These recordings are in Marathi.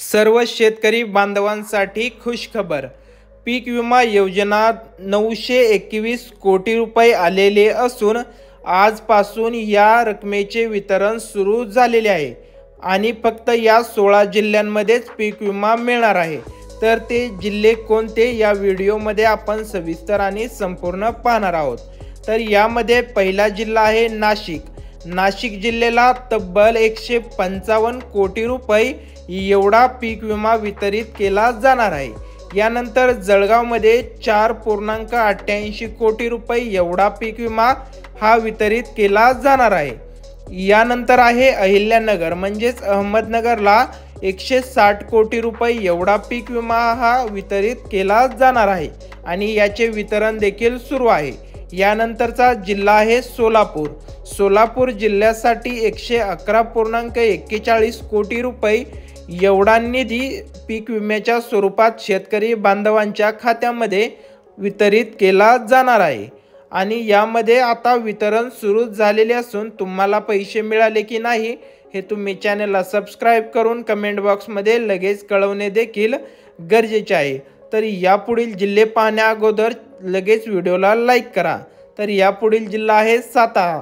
सर्व शेतकरी बांधवांसाठी खुशखबर। पीक विमा योजना 921 कोटी रुपये आलेले असून आजपासून या रकमेचे वितरण सुरू झालेले आहे आणि फक्त या 16 जिल्ह्यांमध्येच पीक विमा मिळणार आहे। तर ते जिल्हे कोणते या व्हिडिओमध्ये आपण सविस्तर आणि संपूर्ण पाहणार आहोत। तर यामध्ये पहिला जिल्हा आहे नाशिक। नाशिक जिल्ह्याला तब्बल 155 कोटी रुपये एवढा पीक विमा वितरित केला जाणार आहे। यानंतर जळगावमध्ये 4.88 कोटी रुपये एवढा पीक विमा हा वितरित केला जाणार आहे। यानंतर आहे अहिल्यानगर म्हणजेच अहमदनगरला 160 कोटी रुपये एवढा पीक विमा हा वितरित केला जाणार आहे आणि याचे वितरण देखील सुरू आहे। यानंतरचा जिल्हा आहे सोलापूर। सोलापूर जिल्ह्यासाठी 111.41 कोटी रुपये एवढा निधी पीक विम्याच्या स्वरूपात शेतकरी बांधवांच्या खात्यामध्ये वितरित केला जाणार आहे आणि यामध्ये आता वितरण सुरू झालेले असून तुम्हाला पैसे मिळाले की नाही हे तुम्ही चॅनलला सबस्क्राईब करून कमेंट बॉक्समध्ये लगेच कळवणे देखील गरजेचे आहे। तर यापुढील जिल्हे पाहण्या अगोदर लगेच व्हिडिओला लाईक करा। तर यापुढील जिल्हा आहे सातारा।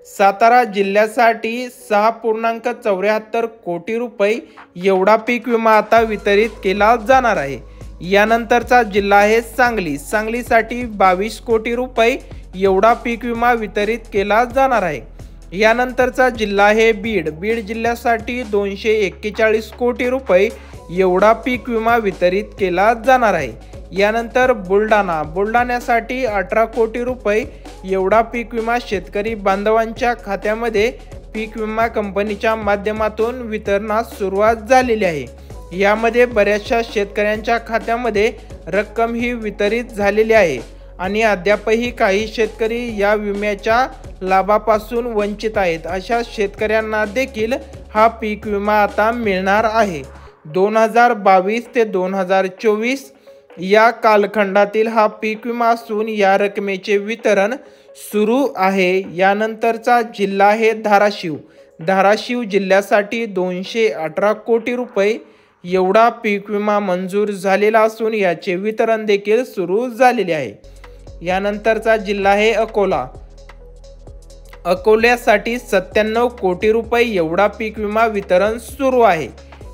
सातारा जिल्ह्यासाठी 6.74 कोटी रुपये एवढा पीक विमा आता वितरित केला जाणार आहे। यानंतरचा जिल्हा आहे सांगली। सांगलीसाठी 22 कोटी रुपये एवढा पीक विमा वितरित केला जाणार आहे। यानंतरचा जिल्हा आहे बीड। बीड जिल्ह्यासाठी 241 कोटी रुपये एवढा पीक विमा वितरित केला जाणार आहे। यानंतर बुलढाणा। बुलढाण्यासाठी 18 कोटी रुपये एवढा पीक विमा शेतकरी बांधवांच्या खात्यामध्ये पीक विमा कंपनीच्या माध्यमातून वितरणास सुरुवात झालेली आहे। यामध्ये बऱ्याचशा शेतकऱ्यांच्या खात्यामध्ये रक्कम ही वितरित झालेली आहे आणि अद्यापही काही शेतकरी या विम्याच्या लाभापासून वंचित आहेत। अशा शेतकऱ्यांना देखील हा पीक विमा आता मिळणार आहे। 2022 ते 2024 या कालखंडातील हा पीक विमा असून या रकमेचे वितरण सुरू आहे। यानंतरचा जिल्हा आहे धाराशिव। धाराशिव जिल्ह्यासाठी 218 कोटी रुपये एवढा पीक विमा मंजूर झालेला असून याचे वितरण देखील सुरू झालेले आहे। यानंतरचा जिल्हा आहे अकोला। अकोल्यासाठी 97 कोटी रुपये एवढा पीक विमा वितरण सुरू आहे।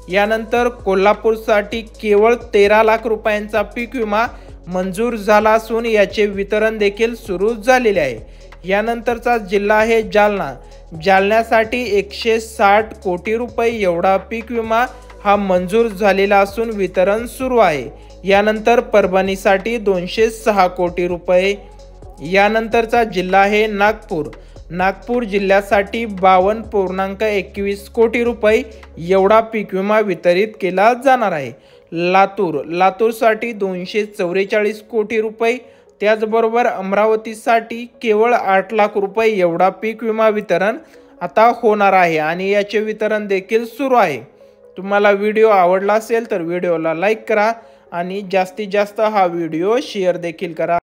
यानंतर कोल्हापूरसाठी केवळ 13 लाख रुपयांचा पीक विमा मंजूर झाला असून याचे वितरण देखील सुरू झालेले आहे। यानंतरचा जिल्हा आहे जालना। जालन्यासाठी 160 कोटी रुपये एवढा पीक विमा हा मंजूर झालेला असून वितरण सुरू आहे। यानंतर परभणीसाठी 206 कोटी रुपये। यानंतरचा जिल्हा आहे नागपूर। नागपूर जिल्ह्यासाठी 52.21 कोटी रुपये एवढा पीक विमा वितरित केला जाणार आहे। लातूरसाठी 244 कोटी रुपये। त्याचबरोबर अमरावतीसाठी केवळ 8 लाख रुपये एवढा पीक विमा वितरण आता होणार आहे आणि याचे वितरण देखील सुरू आहे। तुम्हाला व्हिडिओ आवडला असेल तर व्हिडिओला लाईक करा आणि जास्तीत जास्त हा व्हिडिओ शेअर देखील करा।